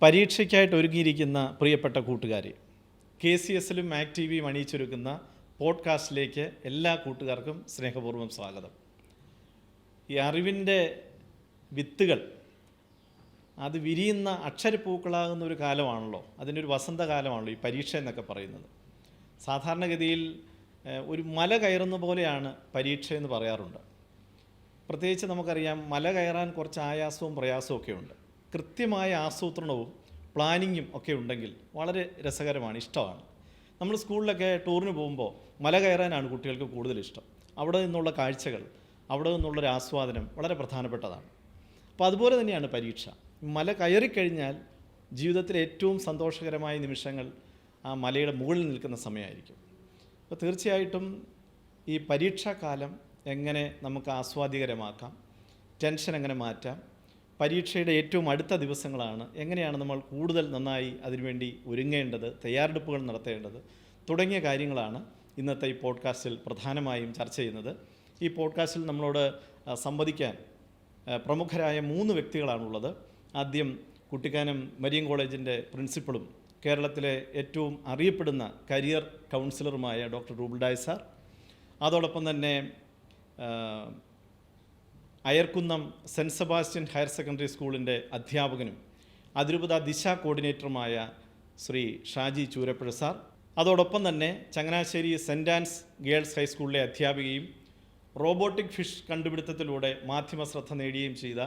പരീക്ഷയ്ക്കായിട്ട് ഒരുങ്ങിയിരിക്കുന്ന പ്രിയപ്പെട്ട കൂട്ടുകാരെ, KCSലും Mac T വിയും അണിയിച്ചൊരുക്കുന്ന പോഡ്കാസ്റ്റിലേക്ക് എല്ലാ കൂട്ടുകാർക്കും സ്നേഹപൂർവ്വം സ്വാഗതം. ഈ അറിവിൻ്റെ വിത്തുകൾ അത് വിരിയുന്ന അക്ഷരപ്പൂക്കളാകുന്ന ഒരു കാലമാണല്ലോ, അതിനൊരു വസന്തകാലമാണല്ലോ ഈ പരീക്ഷ എന്നൊക്കെ പറയുന്നത്. സാധാരണഗതിയിൽ ഒരു മല കയറുന്ന പോലെയാണ് പരീക്ഷ എന്ന് പറയാറുണ്ട്. പ്രത്യേകിച്ച് നമുക്കറിയാം, മല കയറാൻ കുറച്ച് ആയാസവും പ്രയാസവും ഒക്കെ ഉണ്ട്. കൃത്യമായ ആസൂത്രണവും പ്ലാനിങ്ങും ഒക്കെ ഉണ്ടെങ്കിൽ വളരെ രസകരമാണ്, ഇഷ്ടമാണ്. നമ്മൾ സ്കൂളിലൊക്കെ ടൂറിന് പോകുമ്പോൾ മല കയറാനാണ് കുട്ടികൾക്ക് കൂടുതൽ ഇഷ്ടം. അവിടെ നിന്നുള്ള കാഴ്ചകൾ, അവിടെ നിന്നുള്ളൊരു ആസ്വാദനം വളരെ പ്രധാനപ്പെട്ടതാണ്. അപ്പോൾ അതുപോലെ തന്നെയാണ് പരീക്ഷ. മല കയറിക്കഴിഞ്ഞാൽ ജീവിതത്തിലെ ഏറ്റവും സന്തോഷകരമായ നിമിഷങ്ങൾ ആ മലയുടെ മുകളിൽ നിൽക്കുന്ന സമയമായിരിക്കും. അപ്പോൾ തീർച്ചയായിട്ടും ഈ പരീക്ഷാകാലം എങ്ങനെ നമുക്ക് ആസ്വാദികരമാക്കാം, ടെൻഷൻ എങ്ങനെ മാറ്റാം, പരീക്ഷയുടെ ഏറ്റവും അടുത്ത ദിവസങ്ങളാണ്, എങ്ങനെയാണ് നമ്മൾ കൂടുതൽ നന്നായി അതിനുവേണ്ടി ഒരുങ്ങേണ്ടത്, തയ്യാറെടുപ്പുകൾ നടത്തേണ്ടത് തുടങ്ങിയ കാര്യങ്ങളാണ് ഇന്നത്തെ ഈ പോഡ്കാസ്റ്റിൽ പ്രധാനമായും ചർച്ച ചെയ്യുന്നത്. ഈ പോഡ്കാസ്റ്റിൽ നമ്മളോട് സംവദിക്കാൻ പ്രമുഖരായ 3 വ്യക്തികളാണുള്ളത്. ആദ്യം കുട്ടിക്കാനം മരിയൻ കോളേജിൻ്റെ പ്രിൻസിപ്പളും കേരളത്തിലെ ഏറ്റവും അറിയപ്പെടുന്ന കരിയർ കൗൺസിലറുമായ ഡോക്ടർ റൂബൽഡായ് സാർ, അതോടൊപ്പം തന്നെ Ayarkunnam saint Sebastian higher secondary സ്കൂളിൻ്റെ അധ്യാപകനും അതിരൂപത ദിശ കോർഡിനേറ്ററുമായ ശ്രീ ഷാജി ചൂരപ്പുഴ സാർ, അതോടൊപ്പം തന്നെ ചങ്ങനാശ്ശേരി സെൻറ്റ് ആൻസ് ഗേൾസ് ഹൈസ്കൂളിലെ അധ്യാപികയും റോബോട്ടിക് ഫിഷ് കണ്ടുപിടുത്തത്തിലൂടെ മാധ്യമ ശ്രദ്ധ നേടുകയും ചെയ്ത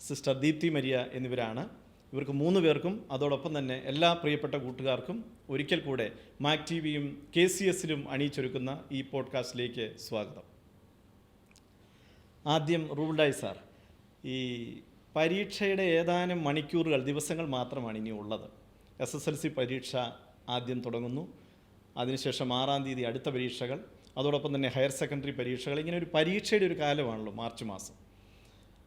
സിസ്റ്റർ ദീപ്തി മരിയ എന്നിവരാണ്. ഇവർക്ക് 3 പേർക്കും അതോടൊപ്പം തന്നെ എല്ലാ പ്രിയപ്പെട്ട കൂട്ടുകാർക്കും ഒരിക്കൽ കൂടെ മാക് ടി വിയും KCSലും അണിയിച്ചൊരുക്കുന്ന ഈ പോഡ്കാസ്റ്റിലേക്ക് സ്വാഗതം. ആദ്യം റൂബൽഡായ് സാർ, ഈ പരീക്ഷയുടെ ഏതാനും മണിക്കൂറുകൾ, ദിവസങ്ങൾ മാത്രമാണ് ഇനി ഉള്ളത്. SSLC പരീക്ഷ ആദ്യം തുടങ്ങുന്നു, അതിനുശേഷം 6-ാം തീയതി അടുത്ത പരീക്ഷകൾ, അതോടൊപ്പം തന്നെ ഹയർ സെക്കൻഡറി പരീക്ഷകൾ. ഇങ്ങനെ ഒരു പരീക്ഷയുടെ ഒരു കാലമാണല്ലോ മാർച്ച് മാസം.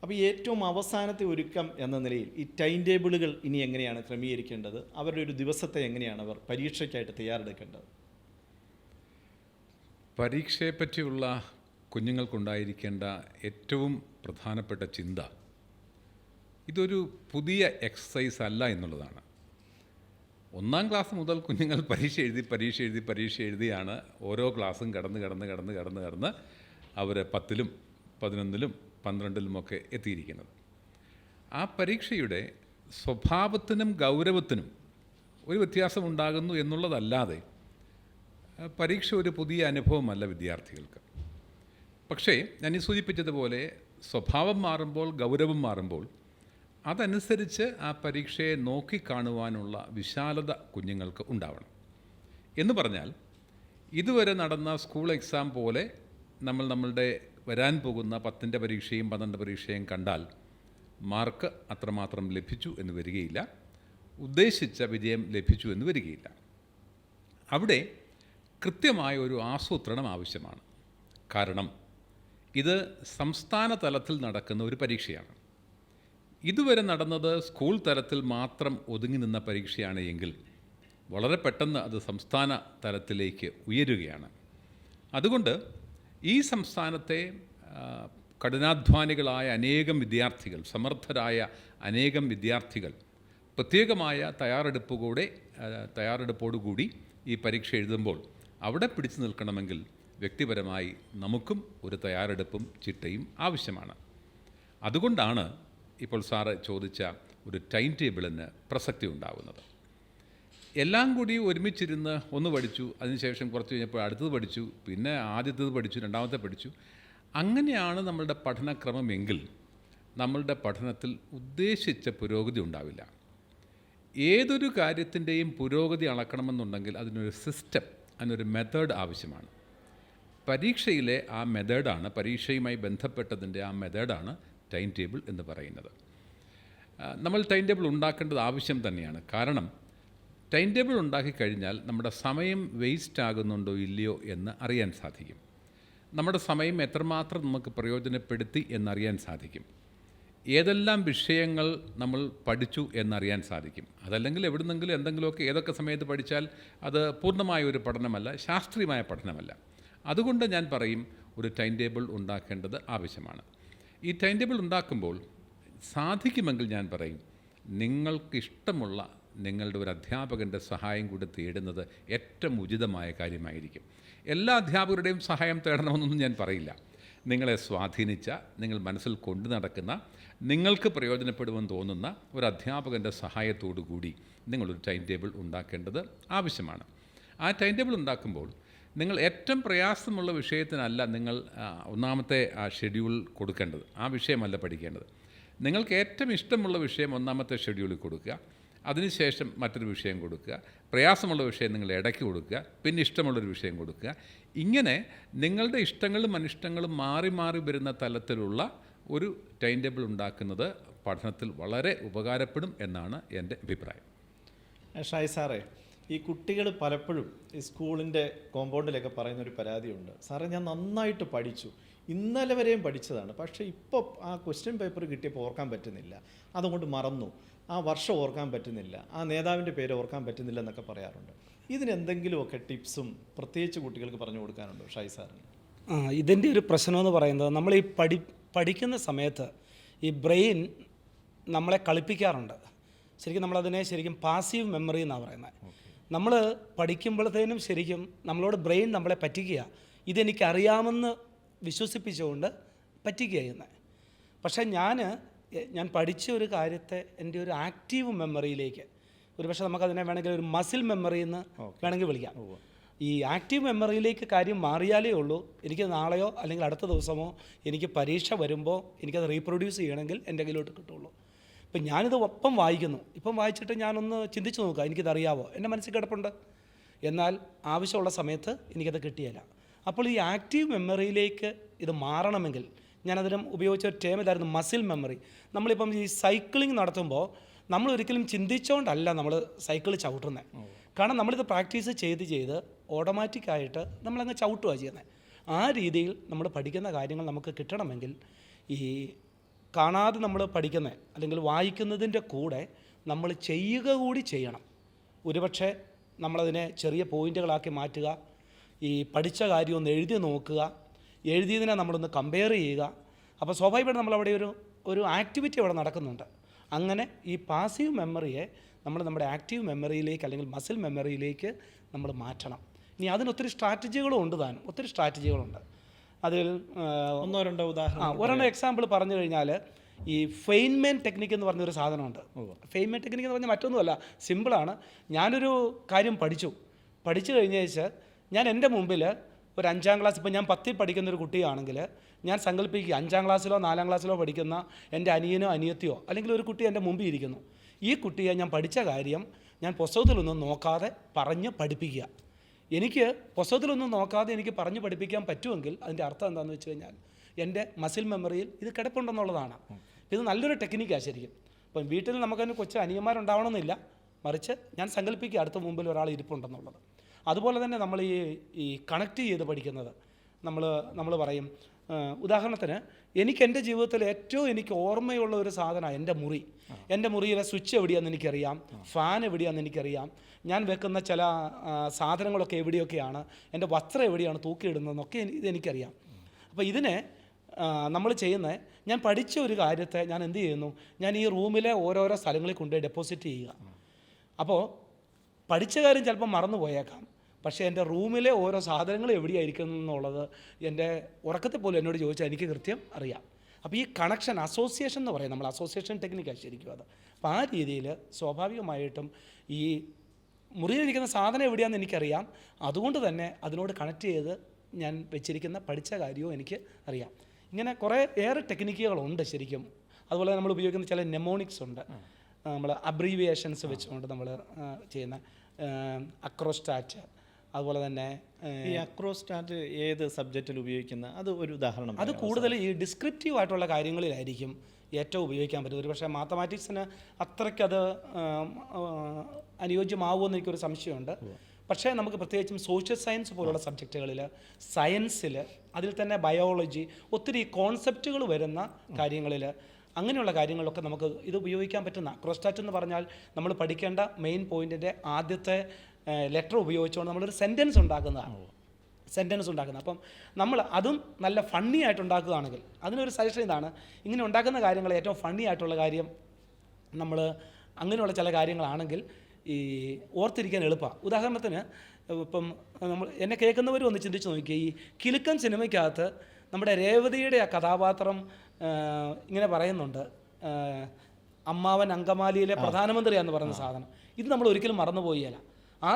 അപ്പോൾ ഏറ്റവും അവസാനത്തെ ഒരുക്കം എന്ന നിലയിൽ ഈ ടൈം ടേബിളുകൾ ഇനി എങ്ങനെയാണ് ക്രമീകരിക്കേണ്ടത്, അവരുടെ ഒരു ദിവസത്തെ എങ്ങനെയാണ് അവർ പരീക്ഷയ്ക്കായിട്ട് തയ്യാറെടുക്കേണ്ടത്? പരീക്ഷയെപ്പറ്റിയുള്ള കുഞ്ഞുങ്ങൾക്കുണ്ടായിരിക്കേണ്ട ഏറ്റവും പ്രധാനപ്പെട്ട ചിന്ത, ഇതൊരു പുതിയ എക്സസൈസ് അല്ല എന്നുള്ളതാണ്. 1-ാം ക്ലാസ് മുതൽ കുഞ്ഞുങ്ങൾ പരീക്ഷ എഴുതിയാണ് ഓരോ ക്ലാസ്സും കടന്ന് അവർ 10-ലും 11-ലും 12-ലുമൊക്കെ എത്തിയിരിക്കുന്നത്. ആ പരീക്ഷയുടെ സ്വഭാവത്തിനും ഗൗരവത്തിനും ഒരു വ്യത്യാസമുണ്ടാകുന്നു എന്നുള്ളതല്ലാതെ പരീക്ഷ ഒരു പുതിയ അനുഭവമല്ല വിദ്യാർത്ഥികൾക്ക്. പക്ഷേ ഞാൻ ഈ സൂചിപ്പിച്ചതുപോലെ സ്വഭാവം മാറുമ്പോൾ, ഗൗരവം മാറുമ്പോൾ അതനുസരിച്ച് ആ പരീക്ഷയെ നോക്കിക്കാണുവാനുള്ള വിശാലത കുഞ്ഞുങ്ങൾക്ക് ഉണ്ടാവണം. എന്ന് പറഞ്ഞാൽ, ഇതുവരെ നടന്ന സ്കൂൾ എക്സാം പോലെ നമ്മളുടെ വരാൻ പോകുന്ന 10ൻ്റെ പരീക്ഷയും 12 പരീക്ഷയും കണ്ടാൽ മാർക്ക് അത്രമാത്രം ലഭിച്ചു എന്ന് വരികയില്ല, ഉദ്ദേശിച്ച വിജയം ലഭിച്ചു എന്ന് വരികയില്ല. അവിടെ കൃത്യമായ ഒരു ആസൂത്രണം ആവശ്യമാണ്. കാരണം ഇത് സംസ്ഥാന തലത്തിൽ നടക്കുന്ന ഒരു പരീക്ഷയാണ്. ഇതുവരെ നടന്നത് സ്കൂൾ തലത്തിൽ മാത്രം ഒതുങ്ങി നിന്ന പരീക്ഷയാണ് എങ്കിൽ വളരെ പെട്ടെന്ന് അത് സംസ്ഥാന തലത്തിലേക്ക് ഉയരുകയാണ്. അതുകൊണ്ട് ഈ സംസ്ഥാനത്തെ കഠിനാധ്വാനികളായ അനേകം വിദ്യാർത്ഥികൾ, സമർത്ഥരായ അനേകം വിദ്യാർത്ഥികൾ പ്രത്യേകമായ തയ്യാറെടുപ്പോടുകൂടി ഈ പരീക്ഷ എഴുതുമ്പോൾ അവിടെ പിടിച്ചു നിൽക്കണമെങ്കിൽ വ്യക്തിപരമായി നമുക്കും ഒരു തയ്യാറെടുപ്പും ചിട്ടയും ആവശ്യമാണ്. അതുകൊണ്ടാണ് ഇപ്പോൾ സാറ് ചോദിച്ച ഒരു ടൈം ടേബിളിന് പ്രസക്തി ഉണ്ടാകുന്നത്. എല്ലാം കൂടി ഒരുമിച്ചിരുന്ന് ഒന്ന് പഠിച്ചു, അതിനുശേഷം കുറച്ച് കഴിഞ്ഞപ്പോൾ അടുത്തത് പഠിച്ചു, പിന്നെ ആദ്യത്തേത് പഠിച്ചു, രണ്ടാമത്തെ പഠിച്ചു, അങ്ങനെയാണ് നമ്മളുടെ പഠനക്രമമെങ്കിൽ നമ്മളുടെ പഠനത്തിൽ ഉദ്ദേശിച്ച പുരോഗതി ഉണ്ടാവില്ല. ഏതൊരു കാര്യത്തിൻ്റെയും പുരോഗതി അളക്കണമെന്നുണ്ടെങ്കിൽ അതിനൊരു സിസ്റ്റം, അതിനൊരു മെത്തേഡ് ആവശ്യമാണ്. പരീക്ഷയിലെ ആ മെത്തേഡാണ്, പരീക്ഷയുമായി ബന്ധപ്പെട്ടതിൻ്റെ ആ മെത്തേഡാണ് ടൈം ടേബിൾ എന്ന് പറയുന്നത്. നമ്മൾ ടൈം ടേബിൾ ഉണ്ടാക്കേണ്ടത് ആവശ്യം തന്നെയാണ്. കാരണം ടൈം ടേബിൾ ഉണ്ടാക്കിക്കഴിഞ്ഞാൽ നമ്മുടെ സമയം വേസ്റ്റ് ആകുന്നുണ്ടോ ഇല്ലയോ എന്ന് അറിയാൻ സാധിക്കും. നമ്മുടെ സമയം എത്രമാത്രം നമുക്ക് പ്രയോജനപ്പെടുത്തി എന്നറിയാൻ സാധിക്കും. ഏതെല്ലാം വിഷയങ്ങൾ നമ്മൾ പഠിച്ചു എന്നറിയാൻ സാധിക്കും. അതല്ലെങ്കിൽ എവിടുന്നെങ്കിലും എന്തെങ്കിലുമൊക്കെ ഏതൊക്കെ സമയത്ത് പഠിച്ചാൽ അത് പൂർണ്ണമായ ഒരു പഠനമല്ല, ശാസ്ത്രീയമായ പഠനമല്ല. അതുകൊണ്ട് ഞാൻ പറയും, ഒരു ടൈം ടേബിൾ ഉണ്ടാക്കേണ്ടത് ആവശ്യമാണ്. ഈ ടൈം ടേബിൾ ഉണ്ടാക്കുമ്പോൾ സാധിക്കുമെങ്കിൽ ഞാൻ പറയും, നിങ്ങൾക്കിഷ്ടമുള്ള നിങ്ങളുടെ ഒരു അധ്യാപകൻ്റെ സഹായം കൂടി തേടുന്നത് ഏറ്റവും ഉചിതമായ കാര്യമായിരിക്കും. എല്ലാ അധ്യാപകരുടെയും സഹായം തേടണമെന്നൊന്നും ഞാൻ പറയില്ല. നിങ്ങളെ സ്വാധീനിച്ച, നിങ്ങൾ മനസ്സിൽ കൊണ്ടു നടക്കുന്ന, നിങ്ങൾക്ക് പ്രയോജനപ്പെടുമെന്ന് തോന്നുന്ന ഒരു അധ്യാപകൻ്റെ സഹായത്തോടു കൂടി നിങ്ങളൊരു ടൈം ടേബിൾ ഉണ്ടാക്കേണ്ടത് ആവശ്യമാണ്. ആ ടൈം ടേബിൾ ഉണ്ടാക്കുമ്പോൾ നിങ്ങൾ ഏറ്റവും പ്രയാസമുള്ള വിഷയത്തിനല്ല നിങ്ങൾ ഒന്നാമത്തെ ആ ഷെഡ്യൂൾ കൊടുക്കേണ്ടത്. ആ വിഷയമല്ല പഠിക്കേണ്ടത്. നിങ്ങൾക്ക് ഏറ്റവും ഇഷ്ടമുള്ള വിഷയം ഒന്നാമത്തെ ഷെഡ്യൂളിൽ കൊടുക്കുക, അതിനുശേഷം മറ്റൊരു വിഷയം കൊടുക്കുക, പ്രയാസമുള്ള വിഷയം നിങ്ങൾ ഇടയ്ക്ക് കൊടുക്കുക, പിന്നെ ഇഷ്ടമുള്ളൊരു വിഷയം കൊടുക്കുക. ഇങ്ങനെ നിങ്ങളുടെ ഇഷ്ടങ്ങളും അനിഷ്ടങ്ങളും മാറി മാറി വരുന്ന തലത്തിലുള്ള ഒരു ടൈം ടേബിൾ ഉണ്ടാക്കുന്നത് പഠനത്തിൽ വളരെ ഉപകാരപ്പെടും എന്നാണ് എൻ്റെ അഭിപ്രായം. ഷായി സാറേ, ഈ കുട്ടികൾ പലപ്പോഴും ഈ സ്കൂളിൻ്റെ കോമ്പൗണ്ടിലൊക്കെ പറയുന്നൊരു പരാതിയുണ്ട്. സാറേ, ഞാൻ നന്നായിട്ട് പഠിച്ചു, ഇന്നലെ വരെയും പഠിച്ചതാണ്, പക്ഷേ ഇപ്പോൾ ആ ക്വസ്റ്റ്യൻ പേപ്പർ കിട്ടിയപ്പോൾ ഓർക്കാൻ പറ്റുന്നില്ല, അതുകൊണ്ട് മറന്നു, ആ വർഷം ഓർക്കാൻ പറ്റുന്നില്ല, ആ നേതാവിൻ്റെ പേര് ഓർക്കാൻ പറ്റുന്നില്ല എന്നൊക്കെ പറയാറുണ്ട്. ഇതിനെന്തെങ്കിലുമൊക്കെ ടിപ്സും പ്രത്യേകിച്ച് കുട്ടികൾക്ക് പറഞ്ഞു കൊടുക്കാനുണ്ടോ ഷായി സാറിന്? ഇതിൻ്റെ ഒരു പ്രശ്നമെന്ന് പറയുന്നത്, നമ്മൾ ഈ പഠിക്കുന്ന സമയത്ത് ഈ ബ്രെയിൻ നമ്മളെ കളിപ്പിക്കാറുണ്ട്. ശരിക്കും നമ്മളതിനെ പാസീവ് മെമ്മറി എന്നാണ് പറയുന്നത്. നമ്മൾ പഠിക്കുമ്പോഴത്തേനും ശരിക്കും നമ്മളോട് ബ്രെയിൻ നമ്മളെ പറ്റിക്കുക, ഇതെനിക്കറിയാമെന്ന് വിശ്വസിപ്പിച്ചുകൊണ്ട് പറ്റിക്കുക ചെയ്യുന്നത്. പക്ഷേ ഞാൻ പഠിച്ച ഒരു കാര്യത്തെ എൻ്റെ ഒരു ആക്റ്റീവ് മെമ്മറിയിലേക്ക്, ഒരു പക്ഷേ നമുക്കതിനെ വേണമെങ്കിൽ ഒരു മസിൽ മെമ്മറി എന്ന് വേണമെങ്കിൽ വിളിക്കാം. ഈ ആക്റ്റീവ് മെമ്മറിയിലേക്ക് കാര്യം മാറിയാലേ ഉള്ളൂ എനിക്ക് നാളെയോ അല്ലെങ്കിൽ അടുത്ത ദിവസമോ എനിക്ക് പരീക്ഷ വരുമ്പോൾ എനിക്കത് റീപ്രൊഡ്യൂസ് ചെയ്യണമെങ്കിൽ എൻ്റെ കയ്യിലോട്ട് കിട്ടുള്ളൂ. ഇപ്പം ഞാനിത് ഒപ്പം വായിക്കുന്നു, ഇപ്പം വായിച്ചിട്ട് ഞാനൊന്ന് ചിന്തിച്ച് നോക്കുക, എനിക്കിതറിയാവോ, എൻ്റെ മനസ്സിൽ കിടപ്പുണ്ട്, എന്നാൽ ആവശ്യമുള്ള സമയത്ത് എനിക്കത് കിട്ടിയില്ല. അപ്പോൾ ഈ ആക്റ്റീവ് മെമ്മറിയിലേക്ക് ഇത് മാറണമെങ്കിൽ ഞാനതിനും ഉപയോഗിച്ച ഒരു ടേം ഇതായിരുന്നു, മസിൽ മെമ്മറി. നമ്മളിപ്പം ഈ സൈക്ലിംഗ് നടത്തുമ്പോൾ നമ്മൾ ഒരിക്കലും ചിന്തിച്ചുകൊണ്ടല്ല നമ്മൾ സൈക്കിൾ ചവിട്ടുന്നത്. കാരണം നമ്മളിത് പ്രാക്ടീസ് ചെയ്ത് ഓട്ടോമാറ്റിക്കായിട്ട് നമ്മളങ്ങ് ചവിട്ടുകയാണ് ചെയ്യുന്നത്. ആ രീതിയിൽ നമ്മൾ പഠിക്കുന്ന കാര്യങ്ങൾ നമുക്ക് കിട്ടണമെങ്കിൽ ഈ കാണാതെ നമ്മൾ പഠിക്കുന്നത് അല്ലെങ്കിൽ വായിക്കുന്നതിൻ്റെ കൂടെ നമ്മൾ ചെയ്യുക കൂടി ചെയ്യണം. ഒരുപക്ഷെ നമ്മളതിനെ ചെറിയ പോയിൻ്റുകളാക്കി മാറ്റുക, ഈ പഠിച്ച കാര്യം ഒന്ന് എഴുതി നോക്കുക, എഴുതിയതിനെ നമ്മളൊന്ന് കമ്പയർ ചെയ്യുക. അപ്പോൾ സ്വാഭാവികമായിട്ട് നമ്മളവിടെ ഒരു ആക്ടിവിറ്റി അവിടെ നടക്കുന്നുണ്ട്. അങ്ങനെ ഈ പാസീവ് മെമ്മറിയെ നമ്മൾ നമ്മുടെ ആക്റ്റീവ് മെമ്മറിയിലേക്ക് അല്ലെങ്കിൽ മസിൽ മെമ്മറിയിലേക്ക് നമ്മൾ മാറ്റണം. ഇനി അതിനൊത്തിരി സ്ട്രാറ്റജികളും ഉണ്ട്, ഒത്തിരി സ്ട്രാറ്റജികളുണ്ട്. അതിൽ ഒരെണ്ണം എക്സാമ്പിൾ പറഞ്ഞു കഴിഞ്ഞാൽ ഈ ഫെയിൻമെൻ ടെക്നിക്ക് എന്ന് പറഞ്ഞൊരു സാധനമുണ്ട്. ഫെയിൻമെൻ ടെക്നിക്ക് എന്ന് പറഞ്ഞാൽ മറ്റൊന്നുമല്ല, സിമ്പിളാണ്. ഞാനൊരു കാര്യം പഠിച്ചു കഴിഞ്ഞ ശേഷം ഞാൻ എൻ്റെ മുമ്പിൽ ഒരു 5ാം ക്ലാസ്, ഇപ്പോൾ ഞാൻ 10ൽ പഠിക്കുന്നൊരു കുട്ടിയാണെങ്കിൽ ഞാൻ സങ്കല്പിക്കുക 5ാം ക്ലാസ്സിലോ 4ാം ക്ലാസ്സിലോ പഠിക്കുന്ന എൻ്റെ അനിയനോ അനിയത്തിയോ അല്ലെങ്കിൽ ഒരു കുട്ടി എൻ്റെ മുമ്പിൽ ഇരിക്കുന്നു. ഈ കുട്ടിയെ ഞാൻ പഠിച്ച കാര്യം ഞാൻ പുസ്തകത്തിലൊന്നും നോക്കാതെ പറഞ്ഞ് പഠിപ്പിക്കുക. എനിക്ക് പുസ്തകത്തിലൊന്നും നോക്കാതെ എനിക്ക് പറഞ്ഞ് പഠിപ്പിക്കാൻ പറ്റുമെങ്കിൽ അതിൻ്റെ അർത്ഥം എന്താണെന്ന് വെച്ച് കഴിഞ്ഞാൽ എൻ്റെ മസിൽ മെമ്മറിയിൽ ഇത് കിടപ്പുണ്ടെന്നുള്ളതാണ്. ഇത് നല്ലൊരു ടെക്നിക്കാണ് ശരിക്കും. ഇപ്പം വീട്ടിൽ നമുക്കതിന് കൊച്ചു അനിയന്മാരുണ്ടാവണമെന്നില്ല, മറിച്ച് ഞാൻ സങ്കല്പിക്കുക അടുത്ത മുമ്പിൽ ഒരാൾ ഇരിപ്പുണ്ടെന്നുള്ളത്. അതുപോലെ തന്നെ നമ്മൾ ഈ കണക്ട് ചെയ്ത് പഠിക്കുന്നത്, നമ്മൾ പറയും, ഉദാഹരണത്തിന് എൻ്റെ ജീവിതത്തിൽ ഏറ്റവും എനിക്ക് ഓർമ്മയുള്ള ഒരു സാധനമാണ് എൻ്റെ മുറിയിലെ സ്വിച്ച് എവിടെയാണെന്ന് എനിക്കറിയാം, ഫാൻ എവിടെയാണെന്ന് എനിക്കറിയാം, ഞാൻ വെക്കുന്ന ചില സാധനങ്ങളൊക്കെ എവിടെയൊക്കെയാണ്, എൻ്റെ വസ്ത്രം എവിടെയാണ് തൂക്കിയിടുന്നതെന്നൊക്കെ ഇതെനിക്കറിയാം. അപ്പോൾ ഇതിനെ നമ്മൾ ചെയ്യുന്നത്, ഞാൻ പഠിച്ച ഒരു കാര്യത്തെ ഞാൻ എന്ത് ചെയ്യുന്നു, ഞാൻ ഈ റൂമിലെ ഓരോരോ സ്ഥലങ്ങളിൽ കൊണ്ടുപോയി ഡെപ്പോസിറ്റ് ചെയ്യുക. അപ്പോൾ പഠിച്ച കാര്യം ചിലപ്പോൾ മറന്നു പോയേക്കാം, പക്ഷേ എൻ്റെ റൂമിലെ ഓരോ സാധനങ്ങൾ എവിടെയായിരിക്കും എന്നുള്ളത് എൻ്റെ ഉറക്കത്തിൽ പോലും എന്നോട് ചോദിച്ചാൽ എനിക്ക് കൃത്യം അറിയാം. അപ്പോൾ ഈ കണക്ഷൻ, അസോസിയേഷൻ എന്ന് പറയും, നമ്മൾ അസോസിയേഷൻ ടെക്നിക്കാണ് ശരിക്കും അത്. അപ്പോൾ ആ രീതിയിൽ സ്വാഭാവികമായിട്ടും ഈ മുറിയിലിരിക്കുന്ന സാധനം എവിടെയാണെന്ന് എനിക്കറിയാം, അതുകൊണ്ട് തന്നെ അതിനോട് കണക്ട് ചെയ്ത് ഞാൻ വെച്ചിരിക്കുന്ന പഠിച്ച കാര്യവും എനിക്ക് അറിയാം. ഇങ്ങനെ കുറേ ഏറെ ടെക്നിക്കുകളുണ്ട് ശരിക്കും. അതുപോലെ നമ്മൾ ഉപയോഗിക്കുന്ന ചില നെമോണിക്സ് ഉണ്ട്, നമ്മൾ അബ്രീവിയേഷൻസ് വെച്ചുകൊണ്ട് നമ്മൾ ചെയ്യുന്ന അക്രോസ്റ്റാറ്റ്. അതുപോലെ തന്നെ ഈ അക്രോസ്റ്റാറ്റ് ഏത് സബ്ജക്റ്റിൽ ഉപയോഗിക്കുന്ന അത് ഒരു ഉദാഹരണം? അത് കൂടുതൽ ഈ ഡിസ്ക്രിപ്റ്റീവ് ആയിട്ടുള്ള കാര്യങ്ങളിലായിരിക്കും ഏറ്റവും ഉപയോഗിക്കാൻ പറ്റും. ഒരു പക്ഷേ മാത്തമാറ്റിക്സിന് അത്രയ്ക്കത് അനുയോജ്യമാവുമെന്ന് എനിക്കൊരു സംശയമുണ്ട്. പക്ഷേ നമുക്ക് പ്രത്യേകിച്ചും സോഷ്യൽ സയൻസ് പോലുള്ള സബ്ജക്റ്റുകളിൽ, സയൻസിൽ, അതിൽ തന്നെ ബയോളജി, ഒത്തിരി കോൺസെപ്റ്റുകൾ വരുന്ന കാര്യങ്ങളിൽ, അങ്ങനെയുള്ള കാര്യങ്ങളിലൊക്കെ നമുക്ക് ഇത് ഉപയോഗിക്കാൻ പറ്റുന്ന അക്രോസ്റ്റാറ്റ് എന്ന് പറഞ്ഞാൽ നമ്മൾ പഠിക്കേണ്ട മെയിൻ പോയിൻറ്റിൻ്റെ ആദ്യത്തെ ലെറ്റർ ഉപയോഗിച്ചുകൊണ്ട് നമ്മളൊരു സെൻറ്റൻസ് ഉണ്ടാക്കുന്നതാണ്. അപ്പം നമ്മൾ അതും നല്ല ഫണ്ണി ആയിട്ടുണ്ടാക്കുകയാണെങ്കിൽ, അതിനൊരു സജഷൻ ഇതാണ്, ഇങ്ങനെ ഉണ്ടാക്കുന്ന കാര്യങ്ങൾ ഏറ്റവും ഫണ്ണി ആയിട്ടുള്ള കാര്യം നമ്മൾ അങ്ങനെയുള്ള ചില കാര്യങ്ങളാണെങ്കിൽ ഈ ഓർത്തിരിക്കാൻ എളുപ്പമാണ്. ഉദാഹരണത്തിന് ഇപ്പം എന്നെ കേൾക്കുന്നവരും ഒന്ന് ചിന്തിച്ച് നോക്കിയാൽ ഈ കിലുക്കം സിനിമയ്ക്കകത്ത് നമ്മുടെ രേവതിയുടെ ആ കഥാപാത്രം ഇങ്ങനെ പറയുന്നുണ്ട്, അമ്മാവൻ അങ്കമാലിയിലെ പ്രധാനമന്ത്രിയാന്ന് പറയുന്ന സാധനം. ഇത് നമ്മൾ ഒരിക്കലും മറന്നുപോയില്ല. ആ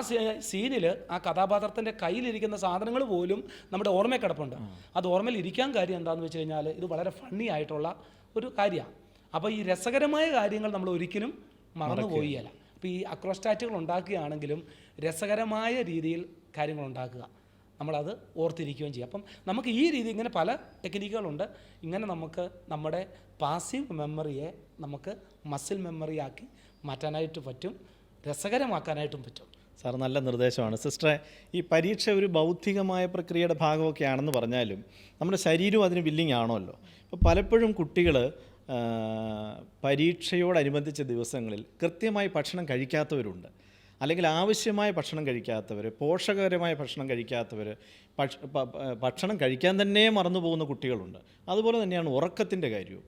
സീനിൽ ആ കഥാപാത്രത്തിൻ്റെ കയ്യിലിരിക്കുന്ന സാധനങ്ങൾ പോലും നമ്മുടെ ഓർമ്മയിൽ കിടപ്പുണ്ട്. അത് ഓർമ്മയിൽ ഇരിക്കാൻ കാര്യം എന്താണെന്ന് വെച്ച് കഴിഞ്ഞാൽ ഇത് വളരെ ഫണ്ണി ആയിട്ടുള്ള ഒരു കാര്യമാണ്. അപ്പോൾ ഈ രസകരമായ കാര്യങ്ങൾ നമ്മൾ ഒരിക്കലും മറന്നുപോയില്ല. അപ്പോൾ ഈ അക്രോസ്റ്റാറ്റുകൾ ഉണ്ടാക്കുകയാണെങ്കിലും രസകരമായ രീതിയിൽ കാര്യങ്ങൾ ഉണ്ടാക്കുക, നമ്മളത് ഓർത്തിരിക്കുകയും ചെയ്യും. അപ്പം നമുക്ക് ഈ രീതി ഇങ്ങനെ പല ടെക്നിക്കുകളുണ്ട്. ഇങ്ങനെ നമുക്ക് നമ്മുടെ പാസീവ് മെമ്മറിയെ നമുക്ക് മസിൽ മെമ്മറിയാക്കി മാറ്റാനായിട്ട് പറ്റും, രസകരമാക്കാനായിട്ടും പറ്റും. സാർ നല്ല നിർദ്ദേശമാണ്. സിസ്റ്ററെ, ഈ പരീക്ഷ ഒരു ബൗദ്ധികമായ പ്രക്രിയയുടെ ഭാഗമൊക്കെ ആണെന്ന് പറഞ്ഞാലും നമ്മുടെ ശരീരവും അതിന് വില്ലിങ് ആണല്ലോ. ഇപ്പോൾ പലപ്പോഴും കുട്ടികൾ പരീക്ഷയോടനുബന്ധിച്ച ദിവസങ്ങളിൽ കൃത്യമായി ഭക്ഷണം കഴിക്കാത്തവരുണ്ട്, അല്ലെങ്കിൽ ആവശ്യമായ ഭക്ഷണം കഴിക്കാത്തവർ, പോഷകകരമായ ഭക്ഷണം കഴിക്കാത്തവർ, ഭക്ഷണം കഴിക്കാൻ തന്നെ മറന്നു പോകുന്ന കുട്ടികളുണ്ട്. അതുപോലെ തന്നെയാണ് ഉറക്കത്തിൻ്റെ കാര്യവും.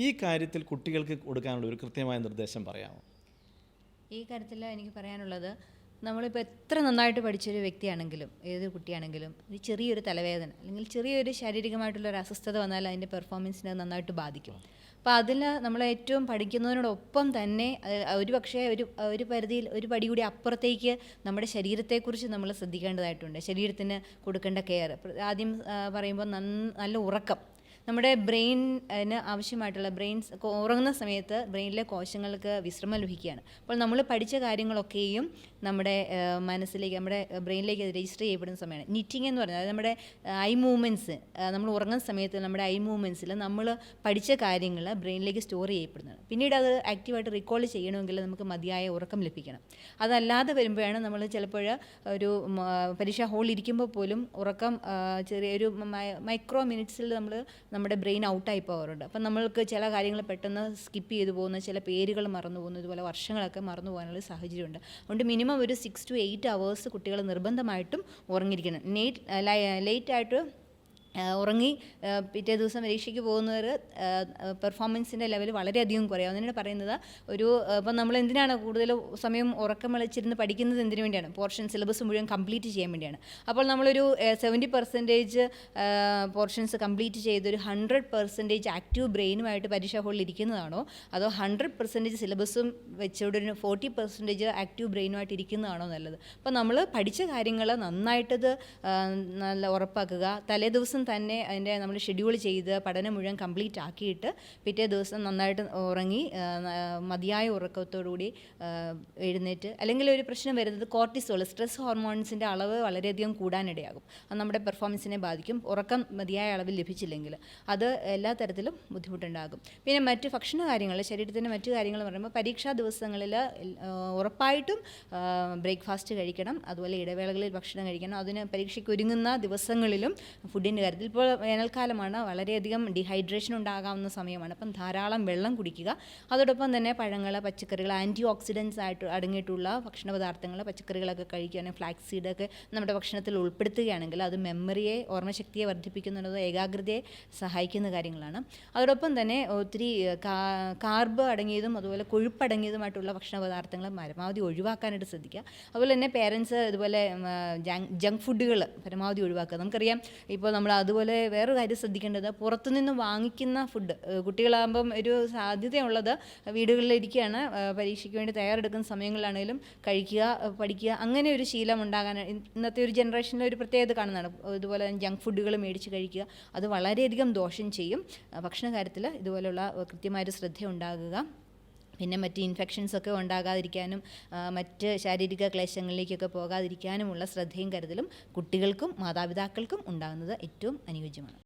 ഈ കാര്യത്തിൽ കുട്ടികൾക്ക് കൊടുക്കാനുള്ള ഒരു കൃത്യമായ നിർദ്ദേശം പറയാമോ? ഈ കാര്യത്തിൽ എനിക്ക് പറയാനുള്ളത്, നമ്മളിപ്പോൾ എത്ര നന്നായിട്ട് പഠിച്ചൊരു വ്യക്തിയാണെങ്കിലും ഏതൊരു കുട്ടിയാണെങ്കിലും ചെറിയൊരു തലവേദന അല്ലെങ്കിൽ ചെറിയൊരു ശാരീരികമായിട്ടുള്ളൊരു അസ്വസ്ഥത വന്നാൽ അതിൻ്റെ പെർഫോമൻസിനെ നന്നായിട്ട് ബാധിക്കും. അപ്പോൾ അതിൽ നമ്മൾ ഏറ്റവും പഠിക്കുന്നതിനോടൊപ്പം തന്നെ ഒരു പക്ഷേ ഒരു പരിധിയിൽ ഒരു പടി കൂടി അപ്പുറത്തേക്ക് നമ്മുടെ ശരീരത്തെക്കുറിച്ച് നമ്മൾ ശ്രദ്ധിക്കേണ്ടതായിട്ടുണ്ട്. ശരീരത്തിന് കൊടുക്കേണ്ട കെയർ ആദ്യം പറയുമ്പോൾ നല്ല ഉറക്കം, നമ്മുടെ ബ്രെയിനിന് ആവശ്യമായിട്ടുള്ള ഉറങ്ങുന്ന സമയത്ത് ബ്രെയിനിലെ കോശങ്ങൾക്ക് വിശ്രമം ലഭിക്കുകയാണ്. അപ്പോൾ നമ്മൾ പഠിച്ച കാര്യങ്ങളൊക്കെയും നമ്മുടെ മനസ്സിലേക്ക്, നമ്മുടെ ബ്രെയിനിലേക്ക് രജിസ്റ്റർ ചെയ്യപ്പെടുന്ന സമയമാണ്. നിറ്റിംഗ് എന്ന് പറഞ്ഞാൽ നമ്മുടെ ഐ മൂവ്മെൻറ്റ്സ്, നമ്മൾ ഉറങ്ങുന്ന സമയത്ത് നമ്മുടെ ഐ മൂവ്മെൻറ്റ്സിൽ നമ്മൾ പഠിച്ച കാര്യങ്ങൾ ബ്രെയിനിലേക്ക് സ്റ്റോർ ചെയ്യപ്പെടുന്നതാണ്. പിന്നീട് അത് ആക്റ്റീവായിട്ട് റീകോൾ ചെയ്യണമെങ്കിൽ നമുക്ക് മതിയായ ഉറക്കം ലഭിക്കണം. അതല്ലാതെ വരുമ്പോഴാണ് നമ്മൾ ചിലപ്പോൾ ഒരു പരീക്ഷാ ഹോളിൽ ഇരിക്കുമ്പോൾ പോലും ഉറക്കം ചെറിയൊരു മൈക്രോ മിനിറ്റ്സിൽ നമ്മുടെ ബ്രെയിൻ ഔട്ടായി പോകാറുണ്ട്. അപ്പം നമ്മൾക്ക് ചില കാര്യങ്ങൾ പെട്ടെന്ന് സ്കിപ്പ് ചെയ്തു പോകുന്ന, ചില പേരുകൾ മറന്നു പോകുന്നു, ഇതുപോലെ വർഷങ്ങളൊക്കെ മറന്നു പോകാനുള്ള സാഹചര്യമുണ്ട്. അതുകൊണ്ട് മിനിമം ഒരു 6 to 8 hours കുട്ടികൾ നിർബന്ധമായിട്ടും ഉറങ്ങിയിരിക്കണം. ലേറ്റായിട്ട് ഉറങ്ങി പിറ്റേ ദിവസം പരീക്ഷയ്ക്ക് പോകുന്നവർ പെർഫോമൻസിൻ്റെ ലെവൽ വളരെയധികം കുറയും. അതിനാണ് പറയുന്നത് ഇപ്പം നമ്മൾ എന്തിനാണ് കൂടുതൽ സമയം ഉറക്കം വിളിച്ചിരുന്ന് പഠിക്കുന്നത്? എന്തിനു വേണ്ടിയാണ്? പോർഷൻ സിലബസ് മുഴുവൻ കംപ്ലീറ്റ് ചെയ്യാൻ വേണ്ടിയാണ്. അപ്പോൾ നമ്മളൊരു 70% പോർഷൻസ് കംപ്ലീറ്റ് ചെയ്തൊരു 100% ആക്റ്റീവ് ബ്രെയിനുമായിട്ട് പരീക്ഷാ ഹോളിൽ ഇരിക്കുന്നതാണോ, അതോ 100% സിലബസും വെച്ചുകൊണ്ട് ഒരു 40% ആക്റ്റീവ് ബ്രെയിനുമായിട്ട് ഇരിക്കുന്നതാണോ നല്ലത്? അപ്പോൾ നമ്മൾ പഠിച്ച കാര്യങ്ങൾ നന്നായിട്ടത് നല്ല ഉറപ്പാക്കുക. തലേ ദിവസം തന്നെ അതിൻ്റെ നമ്മൾ ഷെഡ്യൂൾ ചെയ്ത് പഠനം മുഴുവൻ കംപ്ലീറ്റ് ആക്കിയിട്ട് പിറ്റേ ദിവസം നന്നായിട്ട് ഉറങ്ങി മതിയായ ഉറക്കത്തോടുകൂടി എഴുന്നേറ്റ്. അല്ലെങ്കിൽ ഒരു പ്രശ്നം വരുന്നത് കോർട്ടിസോൾ, സ്ട്രെസ് ഹോർമോൺസിൻ്റെ അളവ് വളരെയധികം കൂടാനിടയാകും. അത് നമ്മുടെ പെർഫോമൻസിനെ ബാധിക്കും. ഉറക്കം മതിയായ അളവിൽ ലഭിച്ചില്ലെങ്കിൽ അത് എല്ലാ തരത്തിലും ബുദ്ധിമുട്ടുണ്ടാകും. പിന്നെ മറ്റ് ഭക്ഷണ കാര്യങ്ങൾ, ശരീരത്തിൻ്റെ മറ്റു കാര്യങ്ങൾ പറയുമ്പോൾ പരീക്ഷാ ദിവസങ്ങളിൽ ഉറപ്പായിട്ടും ബ്രേക്ക്ഫാസ്റ്റ് കഴിക്കണം. അതുപോലെ ഇടവേളകളിൽ ഭക്ഷണം കഴിക്കണം. അതിന് പരീക്ഷയ്ക്ക് ഒരുങ്ങുന്ന ദിവസങ്ങളിലും ഫുഡിൻ്റെ കാര്യത്തിൽ, ഇപ്പോൾ വേനൽക്കാലമാണ്, വളരെയധികം ഡീഹൈഡ്രേഷൻ ഉണ്ടാകാവുന്ന സമയമാണ്. അപ്പം ധാരാളം വെള്ളം കുടിക്കുക. അതോടൊപ്പം തന്നെ പഴങ്ങൾ, പച്ചക്കറികൾ, ആൻറ്റി ഓക്സിഡൻസ് ആയിട്ട് അടങ്ങിയിട്ടുള്ള ഭക്ഷണ പദാർത്ഥങ്ങൾ, പച്ചക്കറികളൊക്കെ കഴിക്കുകയാണെങ്കിൽ, ഫ്ലാക്സ് സീഡൊക്കെ നമ്മുടെ ഭക്ഷണത്തിൽ ഉൾപ്പെടുത്തുകയാണെങ്കിൽ അത് മെമ്മറിയെ, ഓർമ്മശക്തിയെ വർദ്ധിപ്പിക്കുന്നത്, ഏകാഗ്രതയെ സഹായിക്കുന്ന കാര്യങ്ങളാണ്. അതോടൊപ്പം തന്നെ ഒത്തിരി കാർബ് അടങ്ങിയതും അതുപോലെ കൊഴുപ്പടങ്ങിയതുമായിട്ടുള്ള ഭക്ഷണ പദാർത്ഥങ്ങൾ പരമാവധി ഒഴിവാക്കാനായിട്ട് ശ്രദ്ധിക്കുക. അതുപോലെ തന്നെ പേരൻസ് ഇതുപോലെ ജങ്ക് ഫുഡുകൾ പരമാവധി ഒഴിവാക്കുക. നമുക്കറിയാം, ഇപ്പോൾ നമ്മൾ അതുപോലെ വേറൊരു കാര്യം ശ്രദ്ധിക്കേണ്ടത്, പുറത്തുനിന്ന് വാങ്ങിക്കുന്ന ഫുഡ് കുട്ടികളാകുമ്പം ഒരു സാധ്യതയുള്ളത് വീടുകളിലിരിക്കുകയാണ്, പരീക്ഷയ്ക്ക് വേണ്ടി തയ്യാറെടുക്കുന്ന സമയങ്ങളിലാണെങ്കിലും കഴിക്കുക, പഠിക്കുക, അങ്ങനെ ഒരു ശീലം ഉണ്ടാകാൻ ഇന്നത്തെ ഒരു ജനറേഷനിൽ ഒരു പ്രത്യേകത കാണുന്നതാണ്. ഇതുപോലെ ജങ്ക് ഫുഡുകൾ മേടിച്ച് കഴിക്കുക, അത് വളരെയധികം ദോഷം ചെയ്യും. ഭക്ഷണ കാര്യത്തിൽ ഇതുപോലുള്ള കൃത്യമായൊരു ശ്രദ്ധ ഉണ്ടാകുക. പിന്നെ മറ്റ് ഇൻഫെക്ഷൻസൊക്കെ ഉണ്ടാകാതിരിക്കാനും മറ്റ് ശാരീരിക ക്ലേശങ്ങളിലേക്കൊക്കെ പോകാതിരിക്കാനുമുള്ള ശ്രദ്ധയും കരുതലും കുട്ടികൾക്കും മാതാപിതാക്കൾക്കും ഉണ്ടാകുന്നത് ഏറ്റവും അനുയോജ്യമാണ്.